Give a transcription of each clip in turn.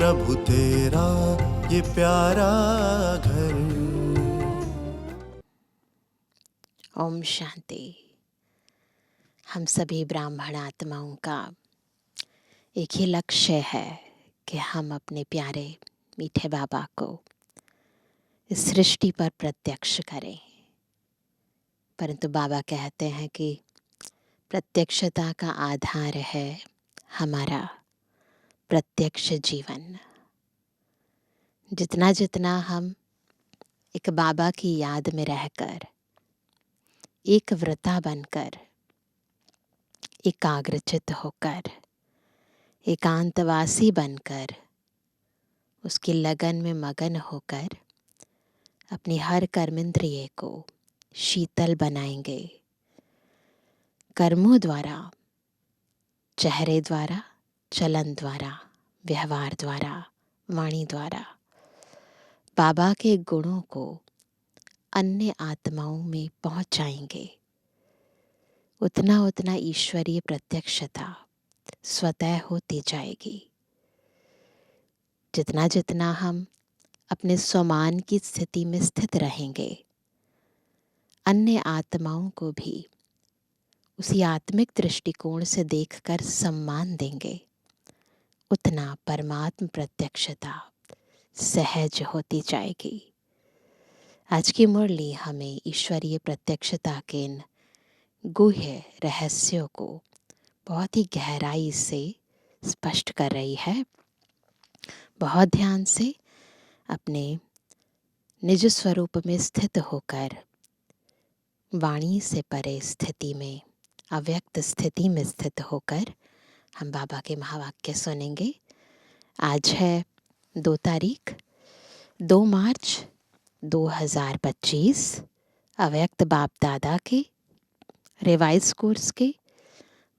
प्रभु तेरा ये प्यारा घर। ओम शांति। हम सभी ब्राह्मण आत्माओं का एक ही लक्ष्य है कि हम अपने प्यारे मीठे बाबा को इस सृष्टि पर प्रत्यक्ष करें। परंतु बाबा कहते हैं कि प्रत्यक्षता का आधार है हमारा प्रत्यक्ष जीवन। जितना जितना हम एक बाबा की याद में रहकर, एक व्रता बनकर, एकाग्रचित होकर, एकांतवासी बनकर, उसकी लगन में मगन होकर अपनी हर कर्मेंद्रिय को शीतल बनाएंगे, कर्मों द्वारा, चेहरे द्वारा, चलन द्वारा, व्यवहार द्वारा, वाणी द्वारा बाबा के गुणों को अन्य आत्माओं में पहुंचाएंगे, उतना उतना ईश्वरीय प्रत्यक्षता स्वतः होती जाएगी। जितना जितना हम अपने स्वमान की स्थिति में स्थित रहेंगे, अन्य आत्माओं को भी उसी आत्मिक दृष्टिकोण से देखकर सम्मान देंगे, उतना परमात्म प्रत्यक्षता सहज होती जाएगी। आज की मुरली हमें ईश्वरीय प्रत्यक्षता के इन गुह्य रहस्यों को बहुत ही गहराई से स्पष्ट कर रही है। बहुत ध्यान से अपने निज स्वरूप में स्थित होकर वाणी से परे स्थिति में, अव्यक्त स्थिति में स्थित होकर हम बाबा के महावाक्य सुनेंगे। आज है 2 तारीख 2 मार्च 2025, अव्यक्त बाप दादा के रिवाइज कोर्स के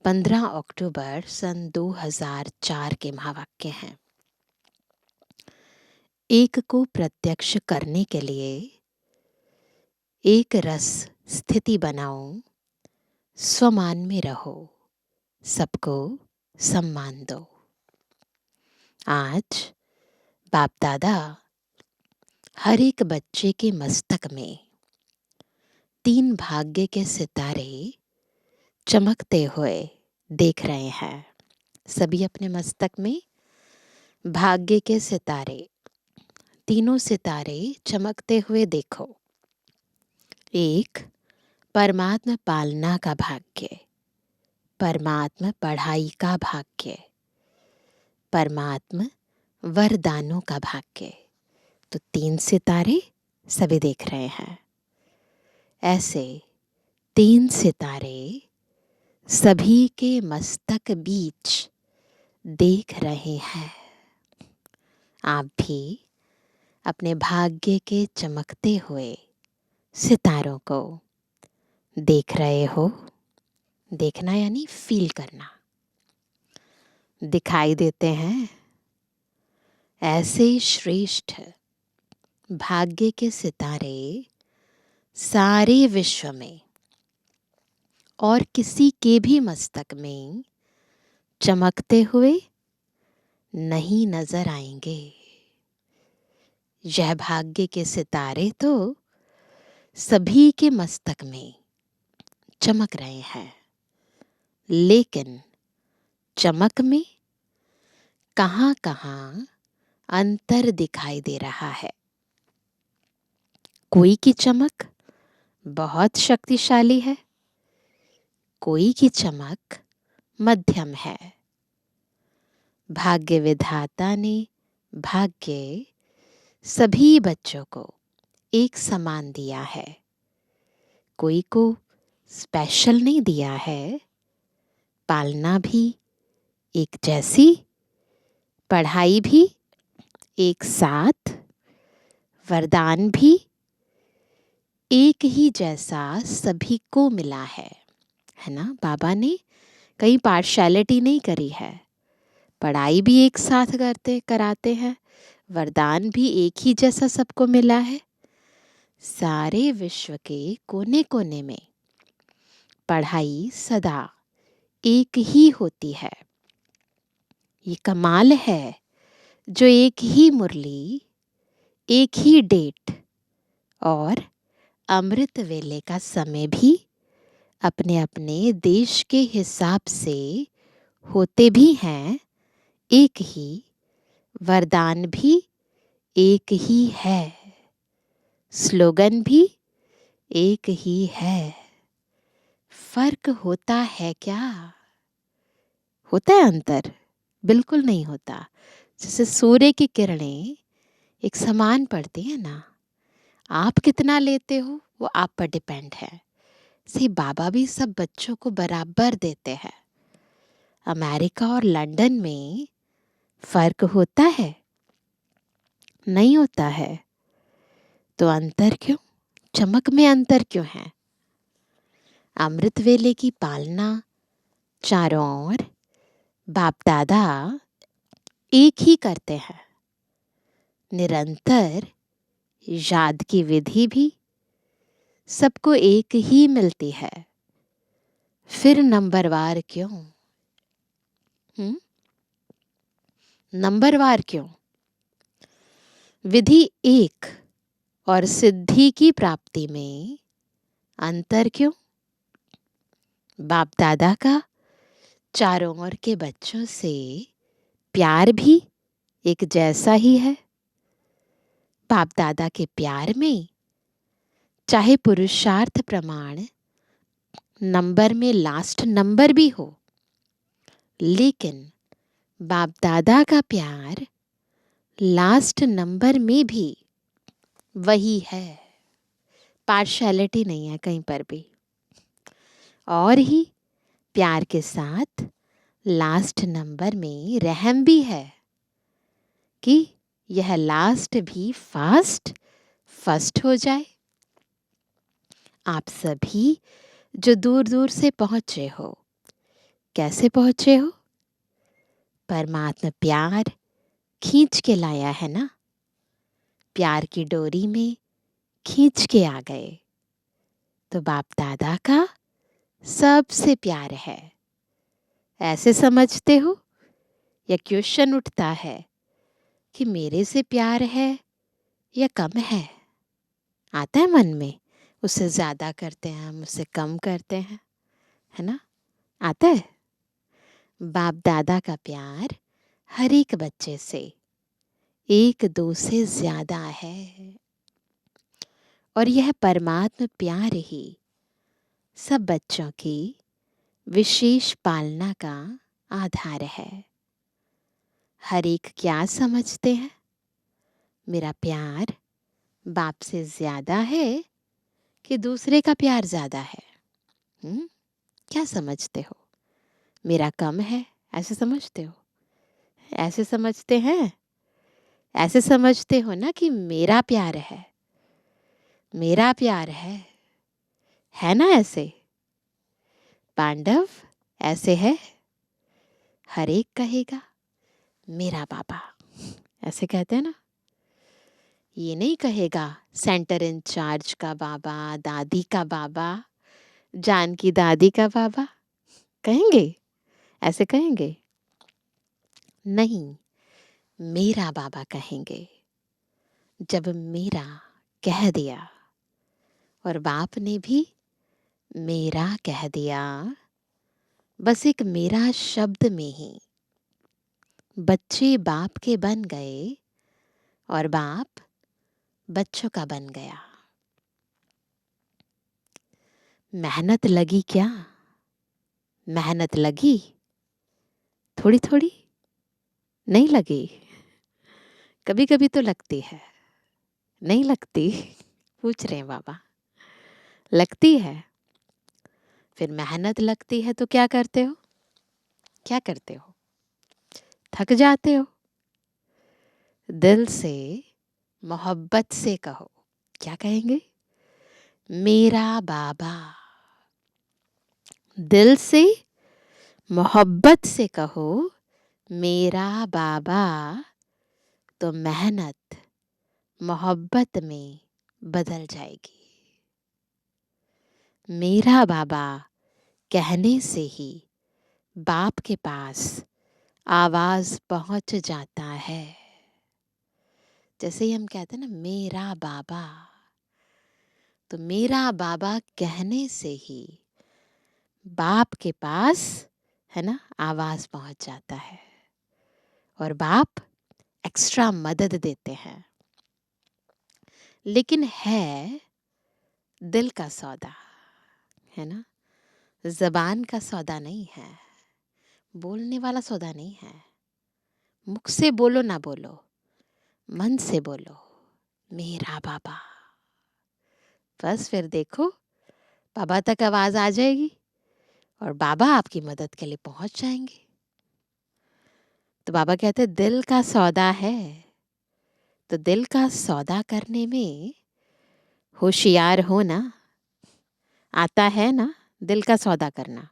15 अक्टूबर सन 2004 के महावाक्य हैं। एक को प्रत्यक्ष करने के लिए एक रस स्थिति बनाओ, स्वमान में रहो, सबको सम्मान दो। आज बाप दादा हर एक बच्चे के मस्तक में 3 भाग्य के सितारे चमकते हुए देख रहे हैं। सभी अपने मस्तक में भाग्य के सितारे, तीनों सितारे चमकते हुए देखो। एक, परमात्मा पालना का भाग्य, परमात्मा पढ़ाई का भाग्य, परमात्मा वरदानों का भाग्य। तो 3 सितारे सभी देख रहे हैं। ऐसे 3 सितारे सभी के मस्तक बीच देख रहे हैं। आप भी अपने भाग्य के चमकते हुए सितारों को देख रहे हो। देखना यानी फील करना। दिखाई देते हैं। ऐसे श्रेष्ठ भाग्य के सितारे सारे विश्व में और किसी के भी मस्तक में चमकते हुए नहीं नजर आएंगे। यह भाग्य के सितारे तो सभी के मस्तक में चमक रहे हैं, लेकिन चमक में कहां कहां अंतर दिखाई दे रहा है। कोई की चमक बहुत शक्तिशाली है, कोई की चमक मध्यम है। भाग्य विधाता ने भाग्य सभी बच्चों को एक समान दिया है। कोई को स्पेशल नहीं दिया है। पालना भी एक जैसी, पढ़ाई भी एक साथ, वरदान भी एक ही जैसा सभी को मिला है ना। बाबा ने कहीं पार्शियलिटी नहीं करी है। पढ़ाई भी एक साथ कराते हैं, वरदान भी एक ही जैसा सबको मिला है। सारे विश्व के कोने कोने में पढ़ाई सदा एक ही होती है। ये कमाल है जो एक ही मुरली, एक ही डेट और अमृत वेले का समय भी अपने अपने देश के हिसाब से होते भी हैं एक ही, वरदान भी एक ही है, स्लोगन भी एक ही है। फर्क होता है क्या? होता है अंतर? बिल्कुल नहीं होता। जैसे सूर्य की किरणें एक समान पड़ती है ना, आप कितना लेते हो वो आप पर डिपेंड है। से बाबा भी सब बच्चों को बराबर देते हैं। अमेरिका और लंदन में फर्क होता है? नहीं होता है। तो अंतर क्यों? चमक में अंतर क्यों है? अमृत वेले की पालना चारों ओर बाप दादा एक ही करते हैं। निरंतर याद की विधि भी सबको एक ही मिलती है। फिर नंबरवार क्यों? नंबरवार क्यों? विधि एक और सिद्धि की प्राप्ति में अंतर क्यों? बाप दादा का चारों ओर के बच्चों से प्यार भी एक जैसा ही है। बाप दादा के प्यार में चाहे पुरुषार्थ प्रमाण नंबर में लास्ट नंबर भी हो, लेकिन बाप दादा का प्यार लास्ट नंबर में भी वही है। पार्शियलिटी नहीं है कहीं पर भी। और ही प्यार के साथ लास्ट नंबर में रहम भी है कि यह लास्ट भी फर्स्ट हो जाए। आप सभी जो दूर दूर से पहुंचे हो, कैसे पहुंचे हो? परमात्मा प्यार खींच के लाया है ना, प्यार की डोरी में खींच के आ गए। तो बाप दादा का सबसे प्यार है, ऐसे समझते हो? या क्वेश्चन उठता है कि मेरे से प्यार है या कम है? आता है मन में, उससे ज्यादा करते हैं हम, उससे कम करते हैं, है ना? आता है। बाप दादा का प्यार हर एक बच्चे से एक दो से ज्यादा है, और यह परमात्मा प्यार ही सब बच्चों की विशेष पालना का आधार है। हर एक क्या समझते हैं? मेरा प्यार बाप से ज्यादा है कि दूसरे का प्यार ज्यादा है? क्या समझते हो? मेरा कम है, ऐसे समझते हो? ऐसे समझते हैं? ऐसे समझते हो ना कि मेरा प्यार है, मेरा प्यार है ना? ऐसे पांडव ऐसे है। हर एक कहेगा मेरा बाबा, ऐसे कहते हैं ना। ये नहीं कहेगा सेंटर इंचार्ज का बाबा, दादी का बाबा, जान की दादी का बाबा। कहेंगे? ऐसे कहेंगे? नहीं, मेरा बाबा कहेंगे। जब मेरा कह दिया और बाप ने भी मेरा कह दिया, बस एक मेरा शब्द में ही बच्चे बाप के बन गए और बाप बच्चों का बन गया। मेहनत लगी क्या? मेहनत लगी? थोड़ी थोड़ी? नहीं लगी? कभी कभी तो लगती है। नहीं लगती? पूछ रहे हैं बाबा। लगती है? फिर मेहनत लगती है तो क्या करते हो? क्या करते हो? थक जाते हो? दिल से मोहब्बत से कहो। क्या कहेंगे? मेरा बाबा। दिल से मोहब्बत से कहो मेरा बाबा, तो मेहनत मोहब्बत में बदल जाएगी। मेरा बाबा कहने से ही बाप के पास आवाज पहुंच जाता है। जैसे ही हम कहते हैं ना मेरा बाबा, तो मेरा बाबा कहने से ही बाप के पास, है ना, आवाज पहुंच जाता है और बाप एक्स्ट्रा मदद देते हैं। लेकिन है दिल का सौदा, है ना, जबान का सौदा नहीं है, बोलने वाला सौदा नहीं है। मुख से बोलो ना बोलो, मन से बोलो मेरा बाबा। बस फिर देखो बाबा तक आवाज आ जाएगी और बाबा आपकी मदद के लिए पहुंच जाएंगे। तो बाबा कहते हैं दिल का सौदा है, तो दिल का सौदा करने में होशियार हो ना। आता है ना दिल का सौदा करना,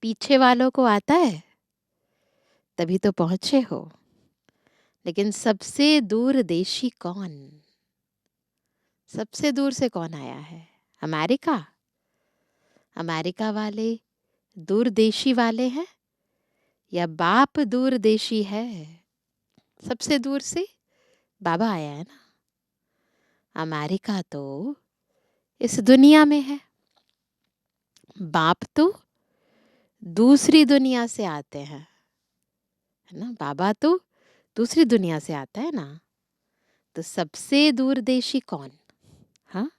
पीछे वालों को आता है तभी तो पहुंचे हो। लेकिन सबसे दूर देशी कौन, सबसे दूर से कौन आया है? अमेरिका? अमेरिका वाले दूरदेशी वाले हैं या बाप दूरदेशी है? सबसे दूर से बाबा आया है ना। अमेरिका तो इस दुनिया में है, बाप तो दूसरी दुनिया से आते हैं, है ना। बाबा तो दूसरी दुनिया से आता है ना। तो सबसे दूरदेशी कौन? हाँ,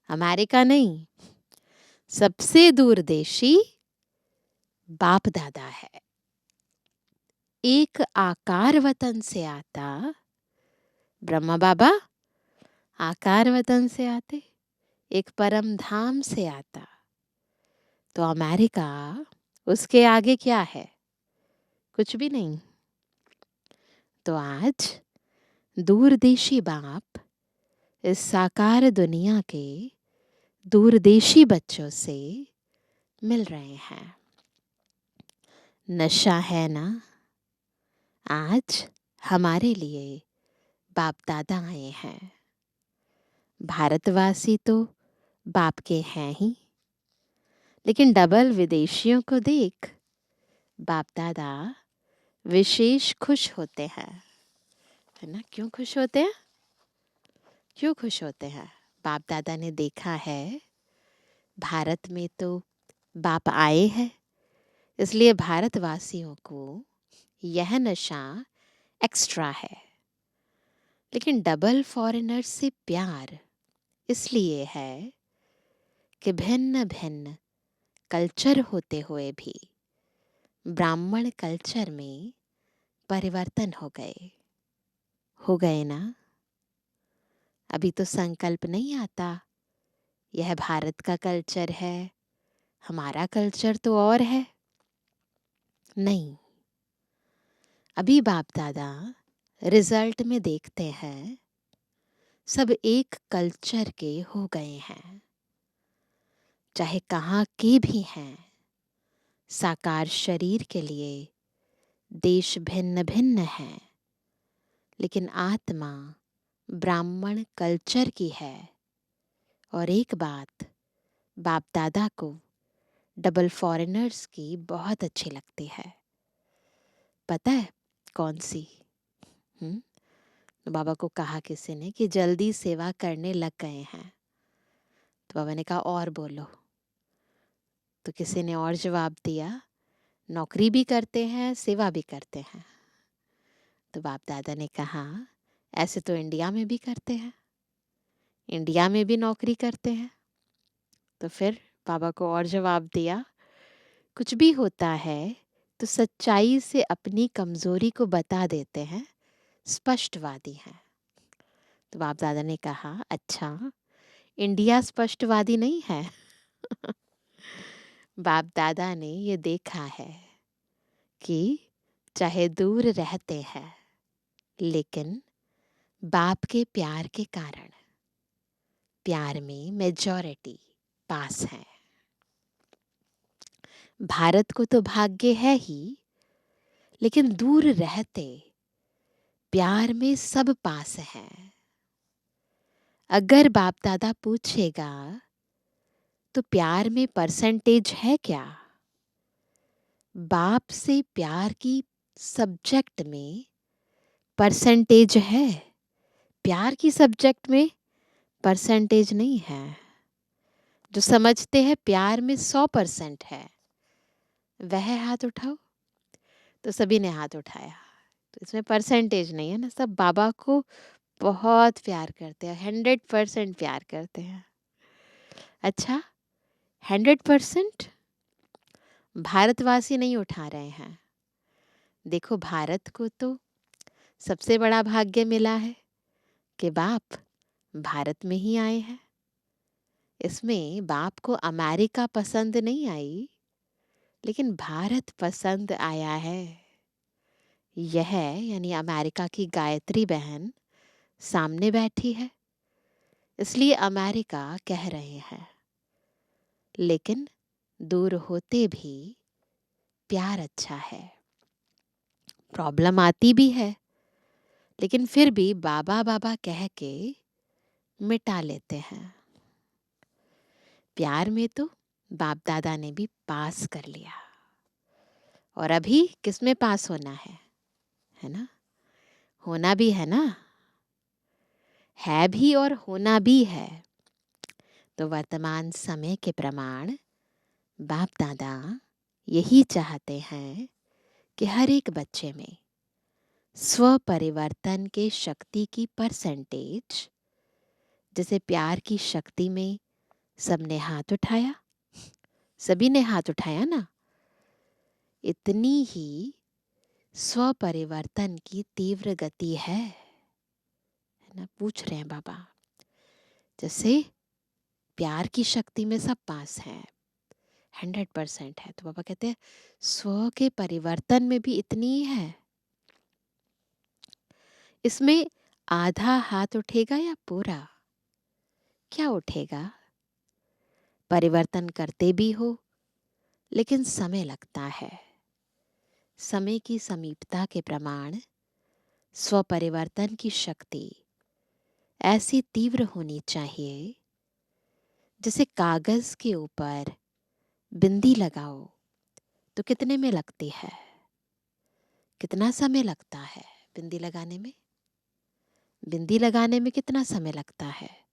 अमेरिका नहीं, सबसे दूरदेशी बाप दादा है। एक आकार वतन से आता, ब्रह्मा बाबा आकार वतन से आते, एक परम धाम से आता। तो अमेरिका उसके आगे क्या है? कुछ भी नहीं। तो आज दूरदेशी बाप इस साकार दुनिया के दूरदेशी बच्चों से मिल रहे हैं। नशा है ना। आज हमारे लिए बाप दादा आए हैं। भारतवासी तो बाप के हैं ही, लेकिन डबल विदेशियों को देख बाप दादा विशेष खुश होते हैं, है ना। क्यों खुश होते हैं? क्यों खुश होते हैं? बाप दादा ने देखा है भारत में तो बाप आए हैं, इसलिए भारतवासियों को यह नशा एक्स्ट्रा है। लेकिन डबल फॉरेनर से प्यार इसलिए है कि भिन्न भिन्न कल्चर होते हुए भी ब्राह्मण कल्चर में परिवर्तन हो गए ना। अभी तो संकल्प नहीं आता यह भारत का कल्चर है, हमारा कल्चर तो और है। नहीं, अभी बाप दादा रिजल्ट में देखते हैं सब एक कल्चर के हो गए हैं, चाहे कहाँ के भी हैं। साकार शरीर के लिए देश भिन्न भिन्न है, लेकिन आत्मा ब्राह्मण कल्चर की है। और एक बात बाप दादा को डबल फॉरेनर्स की बहुत अच्छी लगती है, पता है कौन सी? तो बाबा को कहा किसी ने कि जल्दी सेवा करने लग गए हैं। तो बाबा ने कहा और बोलो। तो किसी ने और जवाब दिया, नौकरी भी करते हैं सेवा भी करते हैं। तो बाप दादा ने कहा ऐसे तो इंडिया में भी करते हैं, इंडिया में भी नौकरी करते हैं। तो फिर बाबा को और जवाब दिया, कुछ भी होता है तो सच्चाई से अपनी कमजोरी को बता देते हैं, स्पष्टवादी हैं। तो बाप दादा ने कहा अच्छा, इंडिया स्पष्टवादी नहीं है। बाप दादा ने ये देखा है कि चाहे दूर रहते हैं, लेकिन बाप के प्यार के कारण प्यार में मेजॉरिटी पास है। भारत को तो भाग्य है ही, लेकिन दूर रहते प्यार में सब पास है। अगर बाप दादा पूछेगा तो प्यार में परसेंटेज है क्या? बाप से प्यार की सब्जेक्ट में परसेंटेज है, प्यार की सब्जेक्ट में परसेंटेज नहीं है। जो समझते हैं प्यार में 100% है, वह हाथ उठाओ। तो सभी ने हाथ उठाया। तो इसमें परसेंटेज नहीं है ना, सब बाबा को बहुत प्यार करते हैं, 100% प्यार करते हैं। अच्छा, 100% भारतवासी नहीं उठा रहे हैं। देखो, भारत को तो सबसे बड़ा भाग्य मिला है कि बाप भारत में ही आए हैं। इसमें बाप को अमेरिका पसंद नहीं आई, लेकिन भारत पसंद आया है। यह यानी अमेरिका की गायत्री बहन सामने बैठी है, इसलिए अमेरिका कह रहे हैं। लेकिन दूर होते भी प्यार अच्छा है। प्रॉब्लम आती भी है, लेकिन फिर भी बाबा बाबा कह के मिटा लेते हैं। प्यार में तो बाप दादा ने भी पास कर लिया, और अभी किसमें पास होना है ना? होना भी है भी और होना भी है। तो वर्तमान समय के प्रमाण बाप दादा यही चाहते हैं कि हर एक बच्चे में स्व परिवर्तन के शक्ति की परसेंटेज, जैसे प्यार की शक्ति में सबने हाथ उठाया, सभी ने हाथ उठाया ना, इतनी ही स्व परिवर्तन की तीव्र गति है ना? पूछ रहे हैं बाबा, जैसे प्यार की शक्ति में सब पास हैं, 100% है, तो बाबा कहते हैं स्व के परिवर्तन में भी इतनी ही है। इसमें आधा हाथ उठेगा या पूरा? क्या उठेगा? परिवर्तन करते भी हो, लेकिन समय लगता है। समय की समीपता के प्रमाण स्व परिवर्तन की शक्ति ऐसी तीव्र होनी चाहिए, जैसे कागज के ऊपर बिंदी लगाओ तो कितने में लगती है? कितना समय लगता है बिंदी लगाने में? बिंदी लगाने में कितना समय लगता है?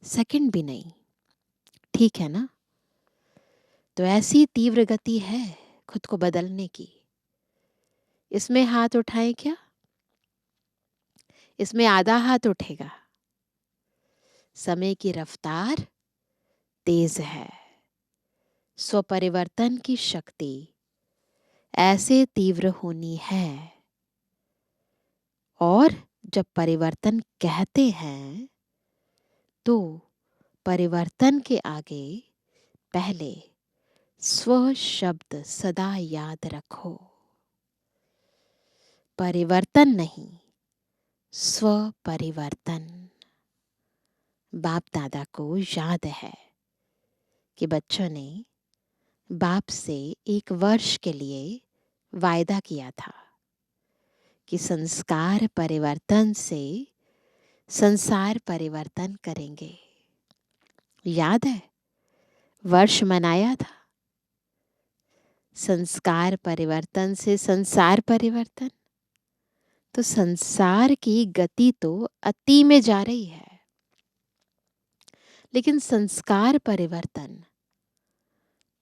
सेकंड भी नहीं, ठीक है ना? तो ऐसी तीव्र गति है खुद को बदलने की। इसमें हाथ उठाएं क्या? इसमें आधा हाथ उठेगा। समय की रफ्तार तेज है, स्वपरिवर्तन की शक्ति ऐसे तीव्र होनी है। और जब परिवर्तन कहते हैं तो परिवर्तन के आगे पहले स्व शब्द सदा याद रखो। परिवर्तन नहीं, स्व परिवर्तन। बाप दादा को याद है कि बच्चों ने बाप से 1 वर्ष के लिए वायदा किया था कि संस्कार परिवर्तन से संसार परिवर्तन करेंगे। याद है? वर्ष मनाया था। संस्कार परिवर्तन से संसार परिवर्तन। तो संसार की गति तो अति में जा रही है, लेकिन संस्कार परिवर्तन,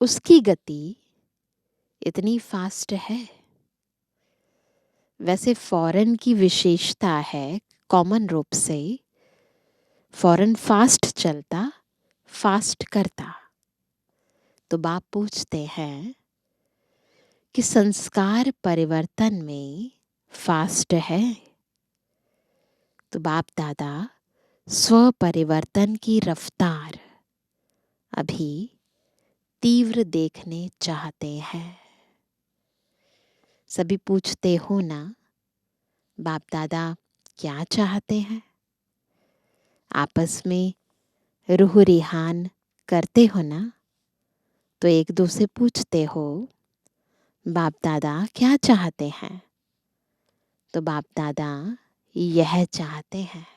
उसकी गति इतनी फास्ट है। वैसे फॉरेन की विशेषता है, कॉमन रूप से फॉरेन फास्ट चलता, फास्ट करता। तो बाप पूछते हैं कि संस्कार परिवर्तन में फास्ट है? तो बाप दादा स्व परिवर्तन की रफ्तार अभी तीव्र देखने चाहते हैं। सभी पूछते हो ना, बाप दादा क्या चाहते हैं? आपस में रूह रिहान करते हो ना, तो एक दूसरे पूछते हो बाप दादा क्या चाहते हैं? तो बाप दादा यह चाहते हैं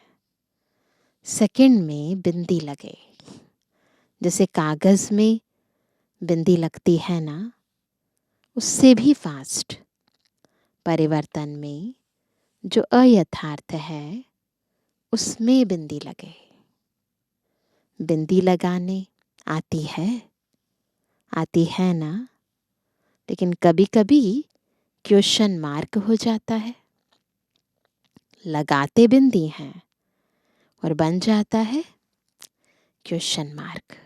सेकंड में बिंदी लगे। जैसे कागज में बिंदी लगती है ना, उससे भी फास्ट परिवर्तन में जो अयथार्थ है उसमें बिंदी लगे। बिंदी लगाने आती है ना, लेकिन कभी कभी क्वेश्चन मार्क हो जाता है। लगाते बिंदी हैं और बन जाता है क्वेश्चन मार्क।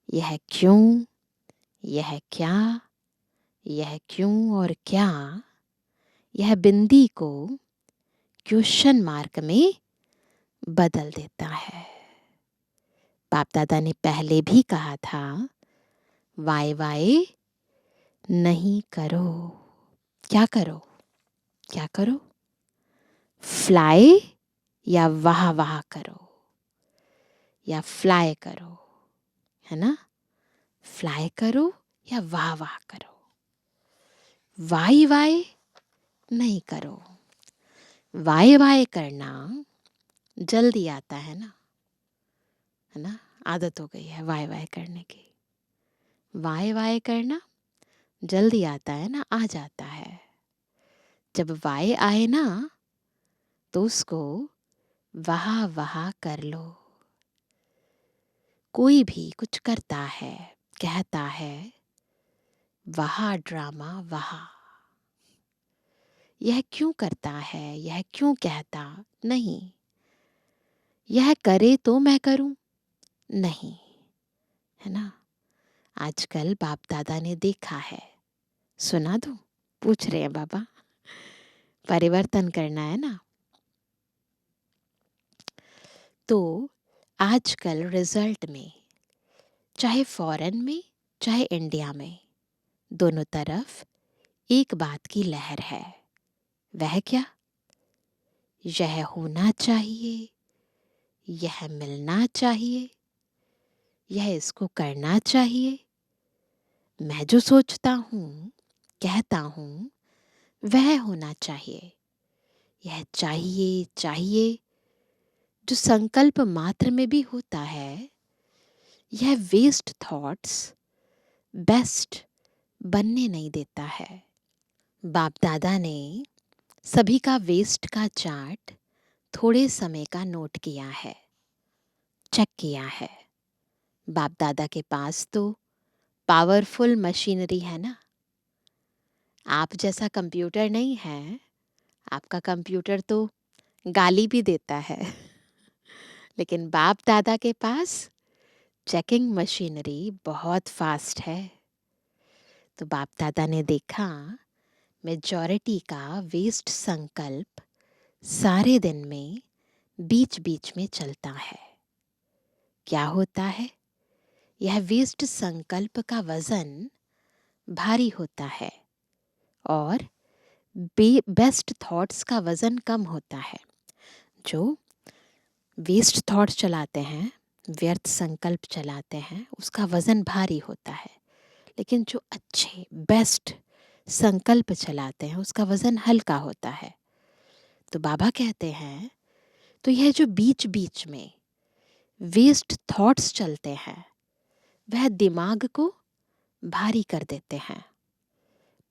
यह क्यों, यह क्या, यह क्यों और क्या, यह बिंदी को क्वेश्चन मार्क में बदल देता है। बाप दादा ने पहले भी कहा था, वाय वाय नहीं करो। क्या करो? क्या करो? फ्लाई या वाह वाह करो, या फ्लाई करो, है ना? फ्लाई करो या वाह वाह करो। वाई वाय नहीं करो। वाय वाय करना जल्दी आता है ना? आदत हो गई है वाय वाय करने की। वाय वाय करना जल्दी आता है ना, आ जाता है। जब वाय आए ना तो उसको वाह वाह कर लो। कोई भी कुछ करता है, कहता है, वाह ड्रामा वाह। यह क्यों करता है, यह क्यों कहता? नहीं। यह करे तो मैं करूं? नहीं, है ना? आजकल बाप दादा ने देखा है। सुना दूं? पूछ रहे हैं बाबा। परिवर्तन करना है ना। तो आजकल रिजल्ट में, चाहे फॉरेन में चाहे इंडिया में, दोनों तरफ एक बात की लहर है। वह क्या? यह होना चाहिए, यह मिलना चाहिए, यह इसको करना चाहिए। मैं जो सोचता हूँ, कहता हूँ, वह होना चाहिए। यह चाहिए चाहिए जो संकल्प मात्र में भी होता है, यह वेस्ट थॉट्स बेस्ट बनने नहीं देता है। बाप दादा ने सभी का वेस्ट का चार्ट थोड़े समय का नोट किया है, चेक किया है। बाप दादा के पास तो पावरफुल मशीनरी है ना। आप जैसा कंप्यूटर नहीं है। आपका कंप्यूटर तो गाली भी देता है लेकिन बाप दादा के पास चेकिंग मशीनरी बहुत फास्ट है। तो बाप दादा ने देखा मेजॉरिटी का वेस्ट संकल्प सारे दिन में बीच बीच में चलता है। क्या होता है? यह वेस्ट संकल्प का वजन भारी होता है और बेस्ट थॉट्स का वजन कम होता है। जो वेस्ट थॉट्स चलाते हैं, व्यर्थ संकल्प चलाते हैं, उसका वजन भारी होता है। लेकिन जो अच्छे बेस्ट संकल्प चलाते हैं उसका वजन हल्का होता है। तो बाबा कहते हैं, तो यह जो बीच बीच में वेस्ट थॉट्स चलते हैं वह दिमाग को भारी कर देते हैं,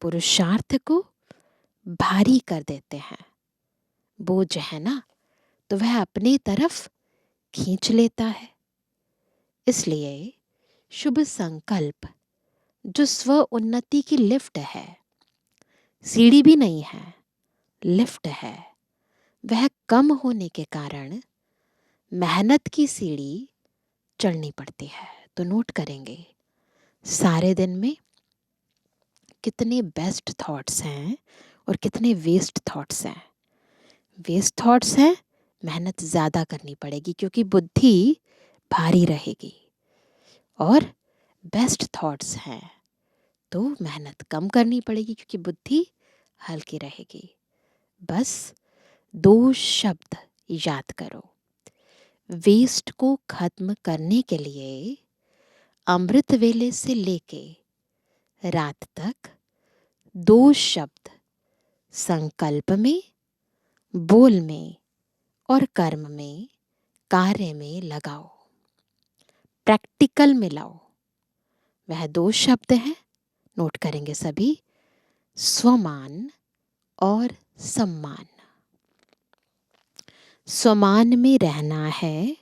पुरुषार्थ को भारी कर देते हैं। बोझ है ना, तो वह अपनी तरफ खींच लेता है। इसलिए शुभ संकल्प जो स्व उन्नति की लिफ्ट है, सीढ़ी भी नहीं है, लिफ्ट है, वह कम होने के कारण मेहनत की सीढ़ी चढ़नी पड़ती है। तो नोट करेंगे सारे दिन में कितने बेस्ट थॉट्स हैं और कितने वेस्ट थॉट्स हैं। वेस्ट थॉट्स हैं, मेहनत ज़्यादा करनी पड़ेगी क्योंकि बुद्धि भारी रहेगी। और बेस्ट थॉट्स हैं तो मेहनत कम करनी पड़ेगी क्योंकि बुद्धि हल्की रहेगी। बस 2 शब्द याद करो। वेस्ट को खत्म करने के लिए अमृत वेले से लेके रात तक 2 शब्द संकल्प में, बोल में और कर्म में, कार्य में लगाओ, प्रैक्टिकल में लाओ। वह 2 शब्द हैं, नोट करेंगे सभी, स्वमान और सम्मान। सम्मान में रहना है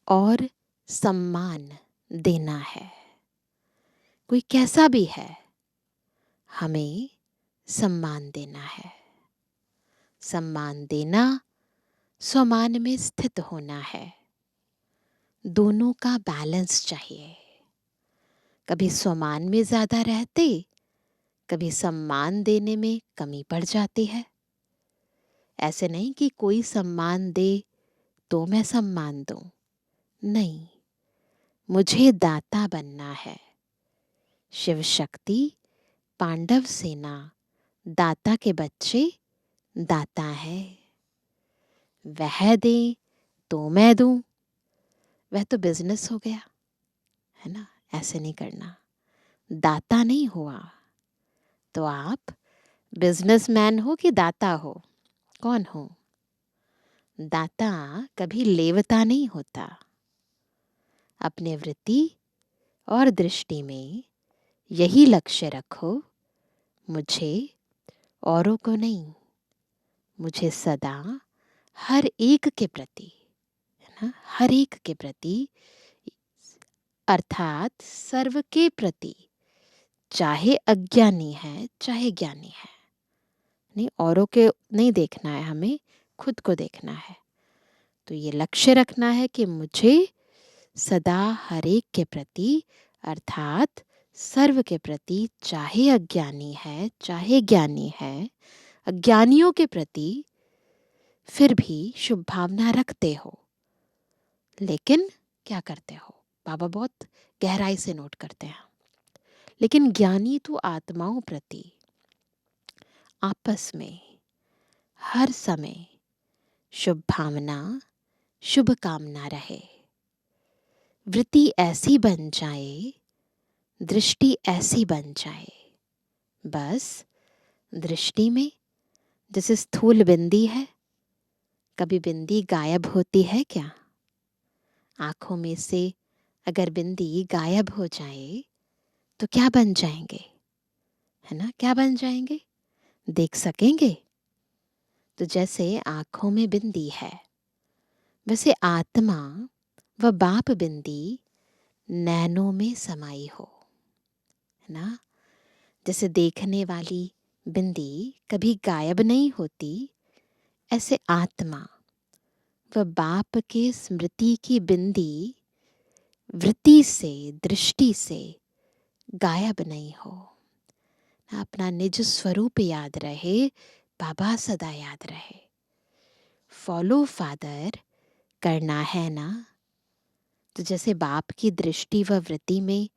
और सम्मान देना है। कोई कैसा भी है, हमें सम्मान देना है। सम्मान देना, सम्मान में स्थित होना है। दोनों का बैलेंस चाहिए। कभी सम्मान में ज़्यादा रहते, कभी सम्मान देने में कमी पड़ जाती है। ऐसे नहीं कि कोई सम्मान दे तो मैं सम्मान दूं। नहीं, मुझे दाता बनना है। शिव शक्ति, पांडव सेना, दाता के बच्चे दाता है। वह दे तो मैं दूं, वह तो बिजनेस हो गया, है ना। ऐसे नहीं करना। दाता नहीं हुआ तो आप बिजनेसमैन हो कि दाता हो? कौन हो? दाता कभी लेवता नहीं होता। अपने वृत्ति और दृष्टि में यही लक्ष्य रखो, मुझे औरों को नहीं, मुझे सदा हर एक के प्रति, है ना, हर एक के प्रति, अर्थात सर्व के प्रति, चाहे अज्ञानी है चाहे ज्ञानी है। नहीं, औरों के नहीं देखना है, हमें खुद को देखना है। तो ये लक्ष्य रखना है कि मुझे सदा हर एक के प्रति, अर्थात सर्व के प्रति, चाहे अज्ञानी है चाहे ज्ञानी है, अज्ञानियों के प्रति फिर भी शुभ भावना रखते हो। लेकिन क्या करते हो? बाबा बहुत गहराई से नोट करते हैं। लेकिन ज्ञानी तो आत्माओं प्रति आपस में हर समय शुभ भावना, शुभ कामना रहे। वृत्ति ऐसी बन जाए, दृष्टि ऐसी बन जाए। बस दृष्टि में जैसे स्थूल बिंदी है, कभी बिंदी गायब होती है क्या? आंखों में से अगर बिंदी गायब हो जाए तो क्या बन जाएंगे, है ना? क्या बन जाएंगे? देख सकेंगे? तो जैसे आंखों में बिंदी है, वैसे आत्मा व बाप बिंदी नैनों में समाई हो, है ना। जैसे देखने वाली बिंदी कभी गायब नहीं होती, ऐसे आत्मा व बाप के स्मृति की बिंदी वृत्ति से, दृष्टि से गायब नहीं हो। अपना निज स्वरूप याद रहे, बाबा सदा याद रहे। फॉलो फादर करना है ना। तो जैसे बाप की दृष्टि व वृत्ति में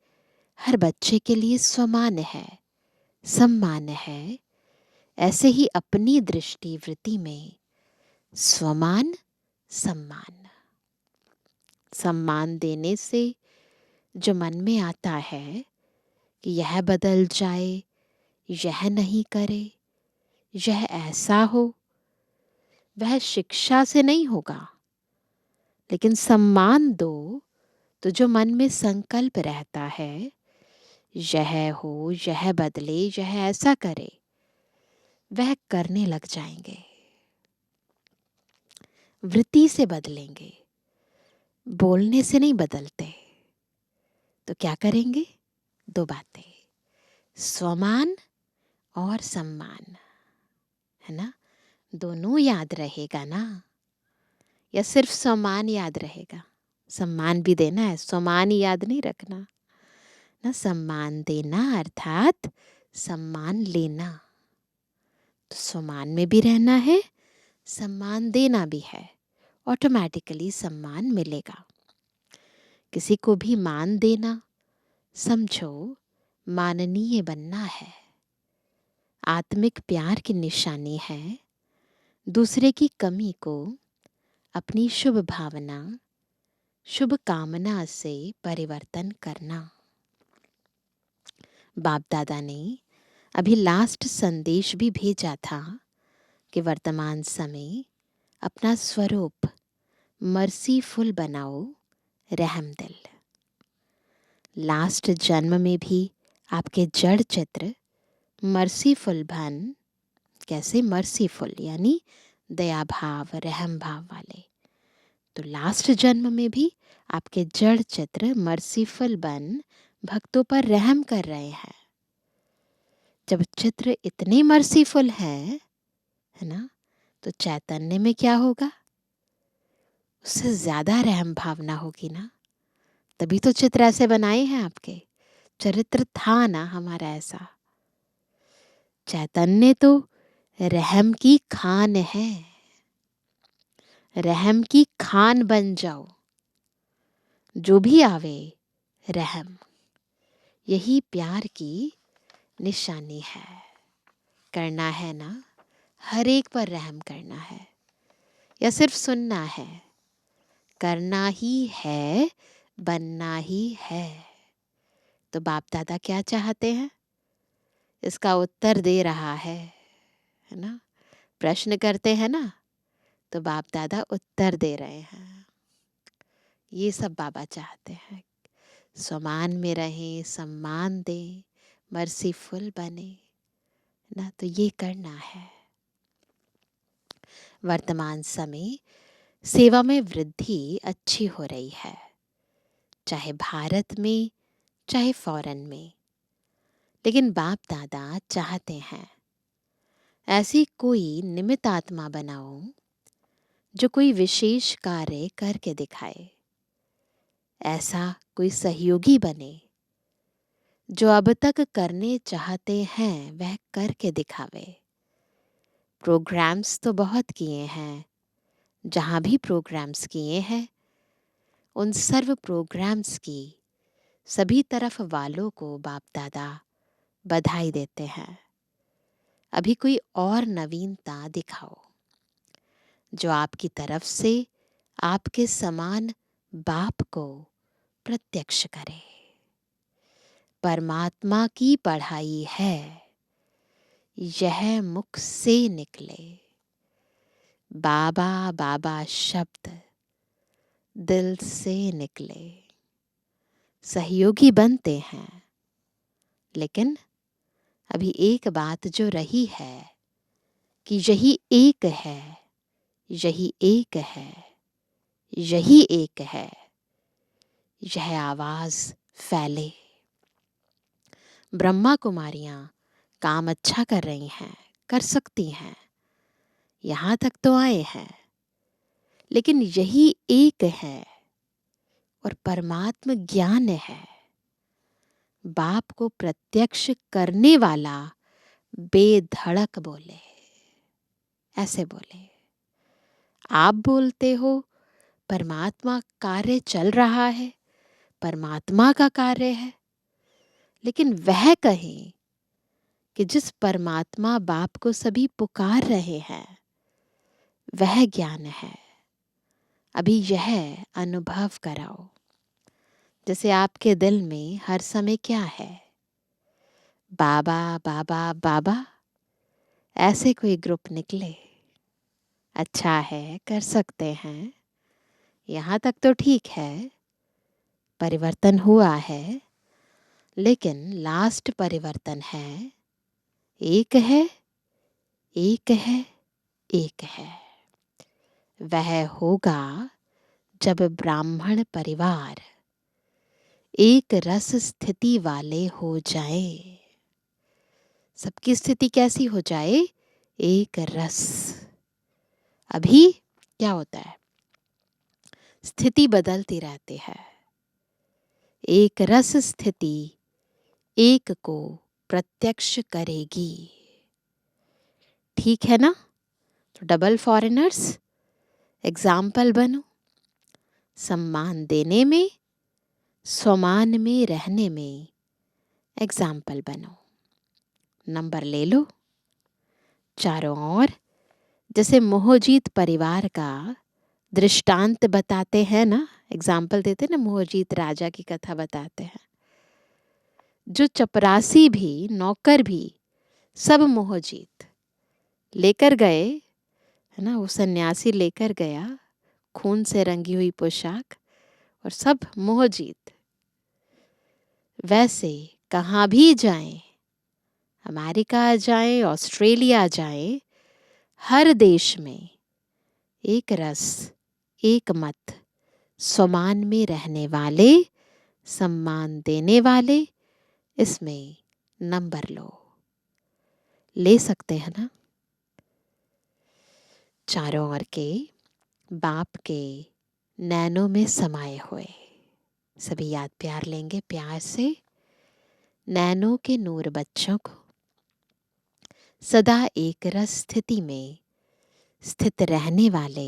हर बच्चे के लिए समान है, सम्मान है, ऐसे ही अपनी दृष्टि वृत्ति में स्वमान, सम्मान। सम्मान देने से जो मन में आता है कि यह बदल जाए, यह नहीं करे, यह ऐसा हो, वह शिक्षा से नहीं होगा। लेकिन सम्मान दो तो जो मन में संकल्प रहता है, यह हो, यह बदले, यह ऐसा करे, वह करने लग जाएंगे। वृत्ति से बदलेंगे, बोलने से नहीं बदलते। तो क्या करेंगे? दो बातें, स्वमान और सम्मान, है ना। दोनों याद रहेगा ना, या सिर्फ सम्मान याद रहेगा? सम्मान भी देना है, सम्मान याद नहीं रखना ना। सम्मान देना अर्थात सम्मान लेना। तो सम्मान में भी रहना है, सम्मान देना भी है। ऑटोमेटिकली सम्मान मिलेगा। किसी को भी मान देना, समझो माननीय बनना है। आत्मिक प्यार की निशानी है दूसरे की कमी को अपनी शुभ भावना, शुभ कामना से परिवर्तन करना। बाप दादा ने अभी लास्ट संदेश भी भेजा था कि वर्तमान समय अपना स्वरूप मर्सीफुल बनाओ, रहम दिल। लास्ट जन्म में भी आपके जड़ चित्र मर्सीफुल बन, कैसे? मर्सीफुल यानी दया भाव, रहम भाव वाले। तो लास्ट जन्म में भी आपके जड़ चित्र मर्सीफुल बन भक्तों पर रहम कर रहे हैं। जब चित्र इतने मर्सीफुल हैं, है ना, तो चैतन्य में क्या होगा? उससे ज्यादा रहम भावना होगी ना। तभी तो चित्र ऐसे बनाए हैं आपके। चरित्र था ना हमारा ऐसा। चैतन्य तो रहम की खान है। रहम की खान बन जाओ। जो भी आवे रहम, यही प्यार की निशानी है। करना है ना, हर एक पर रहम करना है, या सिर्फ सुनना है? करना ही है, बनना ही है। तो बाप दादा क्या चाहते हैं? इसका उत्तर दे रहा है ना। प्रश्न करते हैं ना, तो बाप दादा उत्तर दे रहे हैं। ये सब बाबा चाहते हैं। सम्मान में रहें, सम्मान दें, मर्सीफुल बने ना। तो ये करना है। वर्तमान समय सेवा में वृद्धि अच्छी हो रही है, चाहे भारत में चाहे फॉरेन में। लेकिन बाप दादा चाहते हैं ऐसी कोई निमित्त आत्मा बनाओ जो कोई विशेष कार्य करके दिखाए। ऐसा कोई सहयोगी बने जो अब तक करने चाहते हैं वह करके दिखावे। प्रोग्राम्स तो बहुत किए हैं, जहां भी प्रोग्राम्स किए हैं उन सर्व प्रोग्राम्स की सभी तरफ वालों को बाप दादा बधाई देते हैं। अभी कोई और नवीनता दिखाओ जो आपकी तरफ से आपके समान बाप को प्रत्यक्ष करे। परमात्मा की पढ़ाई है, यह मुख से निकले। बाबा बाबा शब्द दिल से निकले। सहयोगी बनते हैं, लेकिन अभी एक बात जो रही है कि यही एक है, यही एक है, यही एक है। यह आवाज फैले। ब्रह्मा कुमारियां काम अच्छा कर रही हैं, कर सकती हैं, यहां तक तो आए हैं। लेकिन यही एक है और परमात्म ज्ञान है। बाप को प्रत्यक्ष करने वाला बेधड़क बोले, ऐसे बोले। आप बोलते हो परमात्मा कार्य चल रहा है, परमात्मा का कार्य है, लेकिन वह कहें कि जिस परमात्मा बाप को सभी पुकार रहे हैं वह ज्ञान है। अभी यह अनुभव कराओ। जैसे आपके दिल में हर समय क्या है? बाबा बाबा बाबा। ऐसे कोई ग्रुप निकले, अच्छा है, कर सकते हैं, यहां तक तो ठीक है, परिवर्तन हुआ है। लेकिन लास्ट परिवर्तन है, एक है, एक है, एक है। वह होगा जब ब्राह्मण परिवार एक रस स्थिति वाले हो जाए। सबकी स्थिति कैसी हो जाए? एक रस। अभी क्या होता है? स्थिति बदलती रहती है। एक रस स्थिति एक को प्रत्यक्ष करेगी। ठीक है ना? तो डबल फॉरेनर्स एग्जाम्पल बनो। सम्मान देने में, स्वमान में रहने में एग्जाम्पल बनो। नंबर ले लो चारों ओर। जैसे मोहजीत परिवार का दृष्टांत बताते हैं ना, एग्जाम्पल देते ना, मोहजीत राजा की कथा बताते हैं। जो चपरासी भी, नौकर भी, सब मोहजीत लेकर गए, है ना। वो सन्यासी लेकर गया खून से रंगी हुई पोशाक, और सब मोहजीत। वैसे कहाँ भी जाएं, अमेरिका जाएं, ऑस्ट्रेलिया जाएं, हर देश में एक रस, एक मत, स्वमान में रहने वाले, सम्मान देने वाले, इसमें नंबर लो। ले सकते हैं ना? चारों ओर के बाप के नैनों में समाये हुए सभी याद प्यार लेंगे प्यार से। नैनों के नूर बच्चों को सदा एक रस स्थिति में स्थित रहने वाले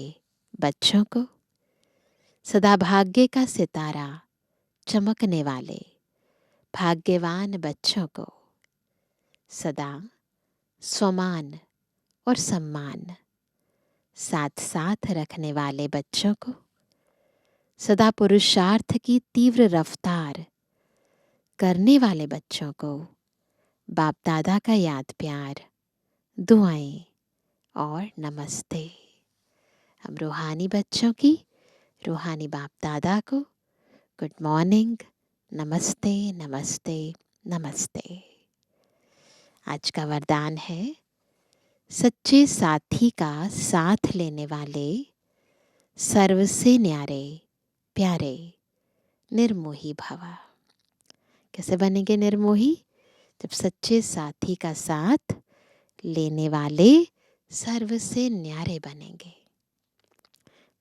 बच्चों को, सदा भाग्य का सितारा चमकने वाले भाग्यवान बच्चों को, सदा स्वमान और सम्मान साथ साथ रखने वाले बच्चों को, सदा पुरुषार्थ की तीव्र रफ्तार करने वाले बच्चों को बाप दादा का याद प्यार, दुआएं और नमस्ते। हम रूहानी बच्चों की रूहानी बाप दादा को गुड मॉर्निंग, नमस्ते नमस्ते नमस्ते। आज का वरदान है सच्चे साथी का साथ लेने वाले सर्व से न्यारे प्यारे निर्मोही भवा। कैसे बनेंगे निर्मोही? जब सच्चे साथी का साथ लेने वाले सर्व से न्यारे बनेंगे।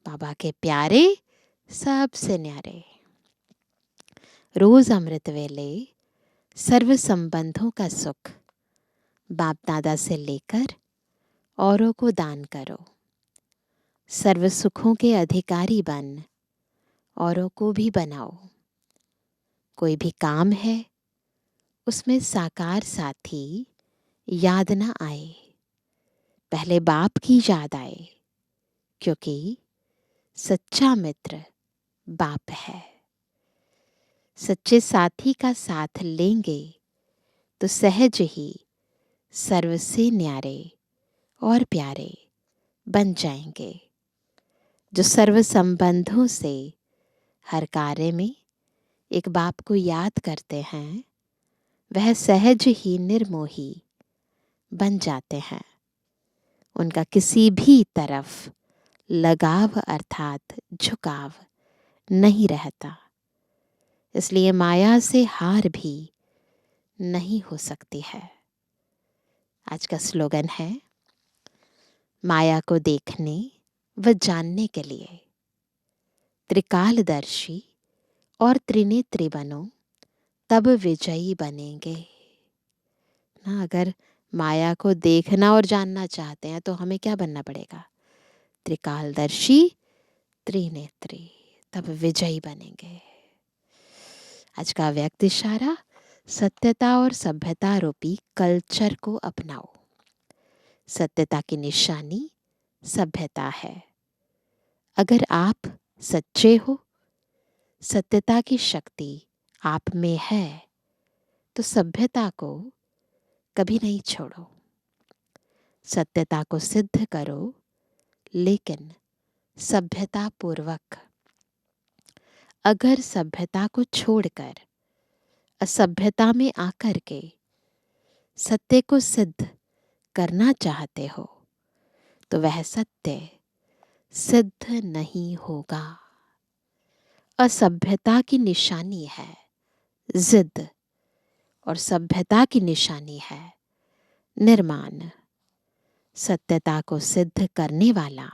बाबा के प्यारे, सबसे न्यारे। रोज अमृत वेले सर्व संबंधों का सुख बाप दादा से लेकर औरों को दान करो। सर्व सुखों के अधिकारी बन औरों को भी बनाओ। कोई भी काम है उसमें साकार साथी याद ना आए, पहले बाप की याद आए, क्योंकि सच्चा मित्र बाप है। सच्चे साथी का साथ लेंगे तो सहज ही सर्व से न्यारे और प्यारे बन जाएंगे। जो सर्व संबंधों से हर कार्य में एक बाप को याद करते हैं, वह सहज ही निर्मोही बन जाते हैं। उनका किसी भी तरफ लगाव अर्थात झुकाव नहीं रहता। इसलिए माया से हार भी नहीं हो सकती है। आज का स्लोगन है माया को देखने व जानने के लिए त्रिकालदर्शी और त्रिनेत्री बनो, तब विजयी बनेंगे ना। अगर माया को देखना और जानना चाहते हैं तो हमें क्या बनना पड़ेगा? त्रिकालदर्शी, त्रिनेत्री, तब विजयी बनेंगे। आज का व्यक्त इशारा, सत्यता और सभ्यता रूपी कल्चर को अपनाओ। सत्यता की निशानी सभ्यता है। अगर आप सच्चे हो, सत्यता की शक्ति आप में है, तो सभ्यता को कभी नहीं छोड़ो। सत्यता को सिद्ध करो, लेकिन सभ्यता पूर्वक। अगर सभ्यता को छोड़कर असभ्यता में आकर के सत्य को सिद्ध करना चाहते हो, तो वह सत्य सिद्ध नहीं होगा। असभ्यता की निशानी है जिद, और सभ्यता की निशानी है निर्माण। सत्यता को सिद्ध करने वाला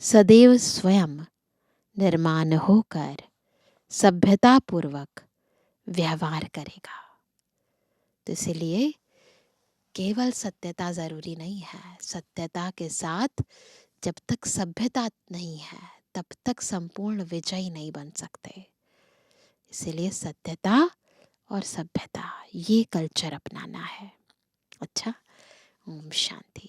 सदैव स्वयं निर्माण होकर सभ्यता पूर्वक व्यवहार करेगा। तो इसलिए केवल सत्यता जरूरी नहीं है। सत्यता के साथ जब तक सभ्यता नहीं है, तब तक संपूर्ण विजयी नहीं बन सकते। इसीलिए सत्यता और सभ्यता, ये कल्चर अपनाना है। अच्छा, ओम शांति।